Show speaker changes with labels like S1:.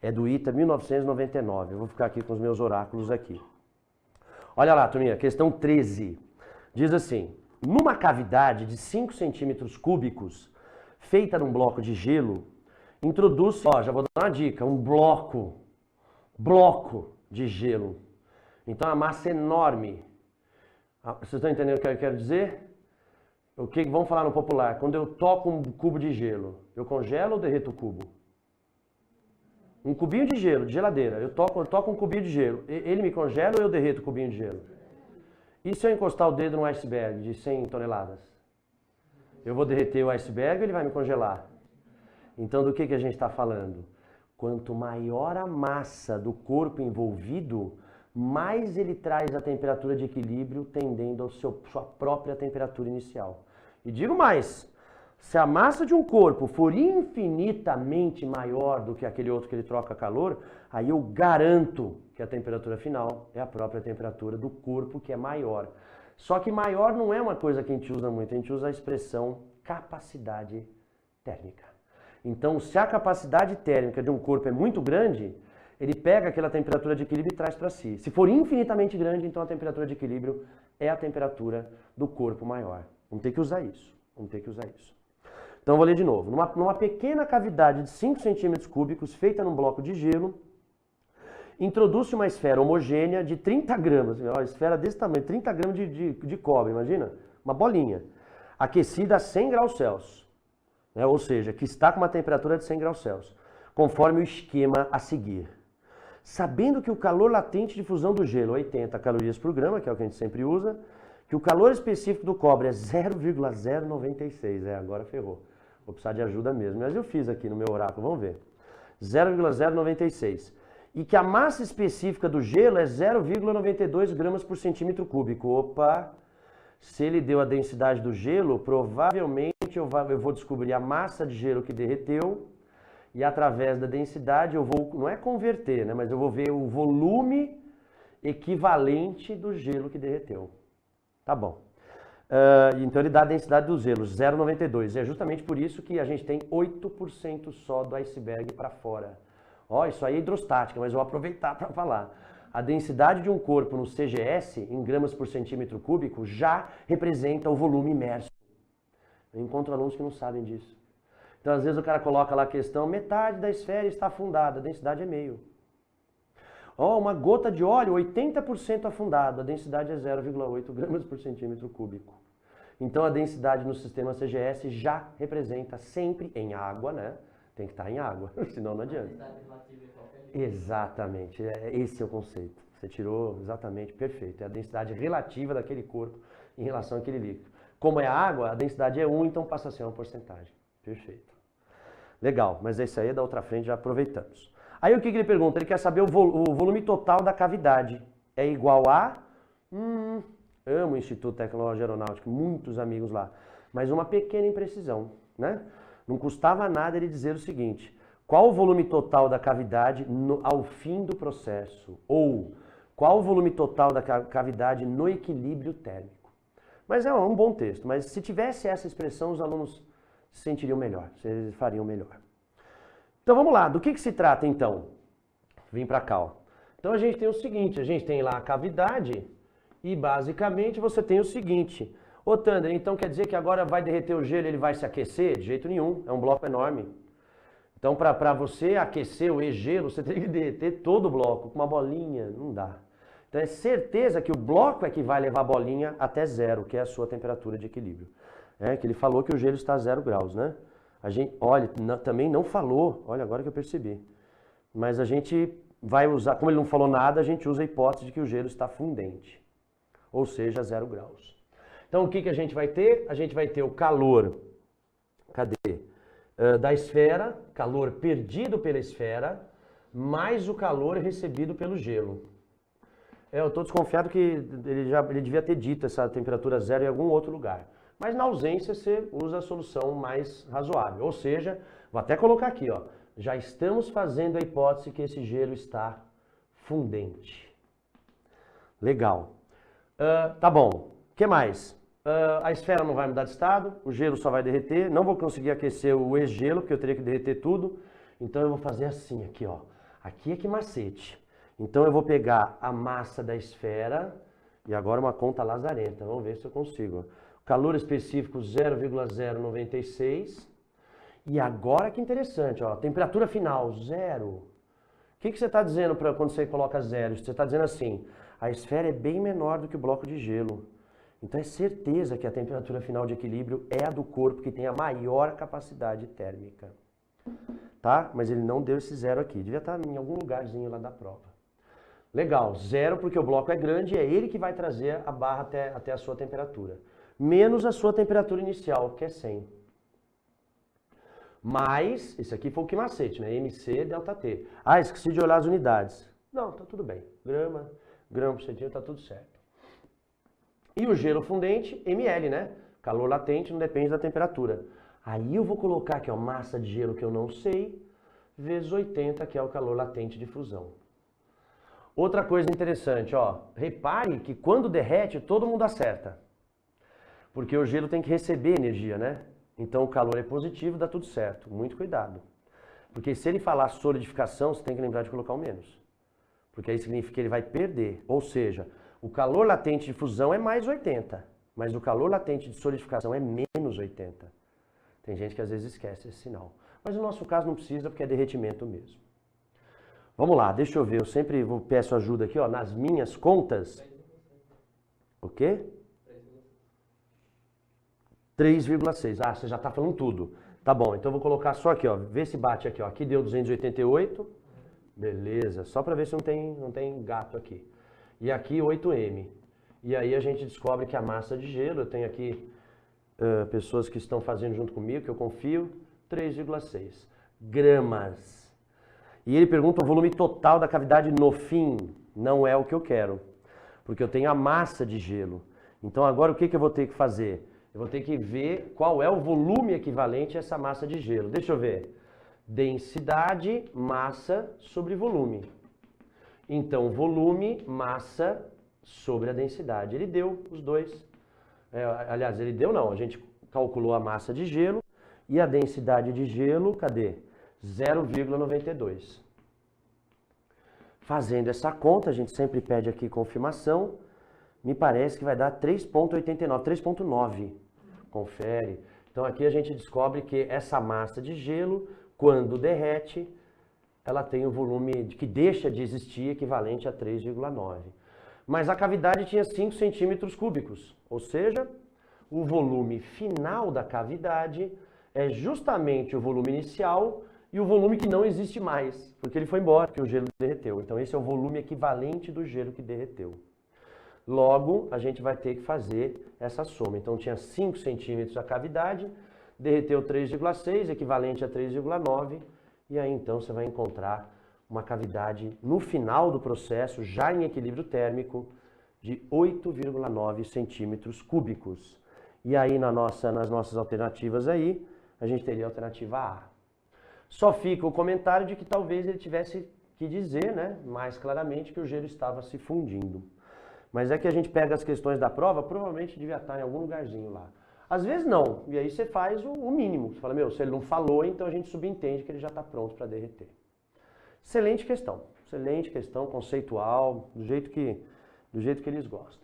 S1: É do ITA 1999. Eu vou ficar aqui com os meus oráculos aqui. Olha lá, turminha, questão 13. Diz assim, numa cavidade de 5 centímetros cúbicos, feita num bloco de gelo, introduz, ó, já vou dar uma dica, um bloco de gelo. Então a massa é enorme. Vocês estão entendendo o que eu quero dizer? O que vamos falar no popular? Quando eu toco um cubo de gelo, eu congelo ou derreto o cubo? Um cubinho de gelo, de geladeira. Eu toco um cubinho de gelo. Ele me congela ou eu derreto o cubinho de gelo? E se eu encostar o dedo num iceberg de 100 toneladas? Eu vou derreter o iceberg ou ele vai me congelar? Então do que a gente está falando? Quanto maior a massa do corpo envolvido, mais ele traz a temperatura de equilíbrio tendendo à sua própria temperatura inicial. E digo mais, se a massa de um corpo for infinitamente maior do que aquele outro que ele troca calor, aí eu garanto que a temperatura final é a própria temperatura do corpo que é maior. Só que maior não é uma coisa que a gente usa muito, a gente usa a expressão capacidade térmica. Então, se a capacidade térmica de um corpo é muito grande, ele pega aquela temperatura de equilíbrio e traz para si. Se for infinitamente grande, então a temperatura de equilíbrio é a temperatura do corpo maior. Vamos ter que usar isso. Vamos ter que usar isso. Então, eu vou ler de novo. Numa pequena cavidade de 5 centímetros cúbicos, feita num bloco de gelo, introduz-se uma esfera homogênea de 30 gramas. Uma esfera desse tamanho, 30 gramas de cobre, imagina? Uma bolinha. Aquecida a 100 graus Celsius. Ou seja, que está com uma temperatura de 100 graus Celsius. Conforme o esquema a seguir. Sabendo que o calor latente de fusão do gelo é 80 calorias por grama, que é o que a gente sempre usa, que o calor específico do cobre é 0,096. Agora ferrou. Vou precisar de ajuda mesmo. Mas eu fiz aqui no meu oráculo, vamos ver. 0,096. E que a massa específica do gelo é 0,92 gramas por centímetro cúbico. Opa! Se ele deu a densidade do gelo, provavelmente eu vou descobrir a massa de gelo que derreteu. E através da densidade eu vou, não é converter, né, mas eu vou ver o volume equivalente do gelo que derreteu. Tá bom. Então ele dá a densidade do gelo, 0,92. E é justamente por isso que a gente tem 8% só do iceberg para fora. Ó, isso aí é hidrostática, mas eu vou aproveitar para falar. A densidade de um corpo no CGS, em gramas por centímetro cúbico, já representa o volume imerso. Eu encontro alunos que não sabem disso. Então, às vezes, o cara coloca lá a questão, metade da esfera está afundada, a densidade é meio. Ó, uma gota de óleo, 80% afundado, a densidade é 0,8 gramas por centímetro cúbico. Então, a densidade no sistema CGS já representa sempre em água, né? Tem que estar em água, senão não adianta. A densidade relativa é qualquer jeito. Exatamente, esse é o conceito. Você tirou exatamente, perfeito. É a densidade relativa daquele corpo em relação àquele líquido. Como é água, a densidade é 1, então passa a ser uma porcentagem. Perfeito. Legal, mas isso aí é da outra frente, já aproveitamos. Aí o que ele pergunta? Ele quer saber o volume total da cavidade. É igual a... amo o Instituto Tecnológico Aeronáutico, muitos amigos lá. Mas uma pequena imprecisão, né? Não custava nada ele dizer o seguinte: qual o volume total da cavidade ao fim do processo? Ou qual o volume total da cavidade no equilíbrio térmico? Mas é um bom texto, mas se tivesse essa expressão, os alunos se sentiriam melhor, eles fariam melhor. Então vamos lá, do que se trata então? Vem para cá, ó. Então a gente tem o seguinte, a gente tem lá a cavidade e basicamente você tem o seguinte. Ô Thunder, então quer dizer que agora vai derreter o gelo e ele vai se aquecer? De jeito nenhum, é um bloco enorme. Então para você aquecer o e-gelo, você tem que derreter todo o bloco com uma bolinha, não dá. Então é certeza que o bloco é que vai levar a bolinha até zero, que é a sua temperatura de equilíbrio. Que ele falou que o gelo está a 0 graus, né? A gente, olha, também não falou, olha agora que eu percebi. Mas a gente vai usar, como ele não falou nada, a gente usa a hipótese de que o gelo está fundente. Ou seja, 0 graus. Então o que a gente vai ter? A gente vai ter o calor, da esfera, calor perdido pela esfera, mais o calor recebido pelo gelo. Eu estou desconfiado que ele devia ter dito essa temperatura 0 em algum outro lugar. Mas na ausência você usa a solução mais razoável. Ou seja, vou até colocar aqui, ó, já estamos fazendo a hipótese que esse gelo está fundente. Legal. Tá bom. O que mais? A esfera não vai mudar de estado, o gelo só vai derreter. Não vou conseguir aquecer o ex-gelo, porque eu teria que derreter tudo. Então eu vou fazer assim aqui, ó. Aqui é que macete. Então eu vou pegar a massa da esfera, e agora uma conta lazarenta, vamos ver se eu consigo. Calor específico 0,096. E agora que interessante, ó, temperatura final 0. O que você está dizendo quando você coloca 0? Você está dizendo assim, a esfera é bem menor do que o bloco de gelo. Então é certeza que a temperatura final de equilíbrio é a do corpo que tem a maior capacidade térmica. Tá? Mas ele não deu esse 0 aqui, devia estar em algum lugarzinho lá da prova. Legal, 0 porque o bloco é grande e é ele que vai trazer a barra até a sua temperatura. Menos a sua temperatura inicial, que é 100. Mais, esse aqui foi o que macete, né? MC delta T. Ah, esqueci de olhar as unidades. Não, tá tudo bem. Grama por centímetro, tá tudo certo. E o gelo fundente, ml, né? Calor latente não depende da temperatura. Aí eu vou colocar aqui, ó, massa de gelo que eu não sei, vezes 80, que é o calor latente de fusão. Outra coisa interessante, ó, repare que quando derrete, todo mundo acerta. Porque o gelo tem que receber energia, né? Então o calor é positivo, dá tudo certo. Muito cuidado. Porque se ele falar solidificação, você tem que lembrar de colocar o menos. Porque aí significa que ele vai perder. Ou seja, o calor latente de fusão é mais 80, mas o calor latente de solidificação é menos 80. Tem gente que às vezes esquece esse sinal. Mas no nosso caso não precisa, porque é derretimento mesmo. Vamos lá, deixa eu ver. Eu sempre peço ajuda aqui, ó, nas minhas contas. O quê? 3,6. Ah, você já está falando tudo. Tá bom, então eu vou colocar só aqui, ó. Vê se bate aqui, ó. Aqui deu 288. Beleza, só para ver se não tem gato aqui. E aqui 8M. E aí a gente descobre que a massa de gelo, eu tenho aqui pessoas que estão fazendo junto comigo, que eu confio, 3,6 gramas. E ele pergunta o volume total da cavidade no fim. Não é o que eu quero, porque eu tenho a massa de gelo. Então agora o que eu vou ter que fazer? Eu vou ter que ver qual é o volume equivalente a essa massa de gelo. Deixa eu ver. Densidade, massa sobre volume. Então, volume, massa sobre a densidade. Ele deu os dois. Aliás, ele deu não. A gente calculou a massa de gelo e a densidade de gelo, cadê? 0,92. Fazendo essa conta, a gente sempre pede aqui confirmação. Me parece que vai dar 3,89, 3,9. Confere. Então aqui a gente descobre que essa massa de gelo, quando derrete, ela tem o volume que deixa de existir equivalente a 3,9. Mas a cavidade tinha 5 centímetros cúbicos, ou seja, o volume final da cavidade é justamente o volume inicial e o volume que não existe mais, porque ele foi embora, porque o gelo derreteu. Então esse é o volume equivalente do gelo que derreteu. Logo, a gente vai ter que fazer essa soma. Então tinha 5 centímetros a cavidade, derreteu 3,6, equivalente a 3,9, e aí então você vai encontrar uma cavidade no final do processo, já em equilíbrio térmico, de 8,9 centímetros cúbicos. E aí nas nossas alternativas aí, a gente teria a alternativa A. Só fica o comentário de que talvez ele tivesse que dizer, né, mais claramente que o gelo estava se fundindo. Mas é que a gente pega as questões da prova, provavelmente devia estar em algum lugarzinho lá. Às vezes não, e aí você faz o mínimo. Você fala, meu, se ele não falou, então a gente subentende que ele já está pronto para derreter. Excelente questão conceitual, do jeito que eles gostam.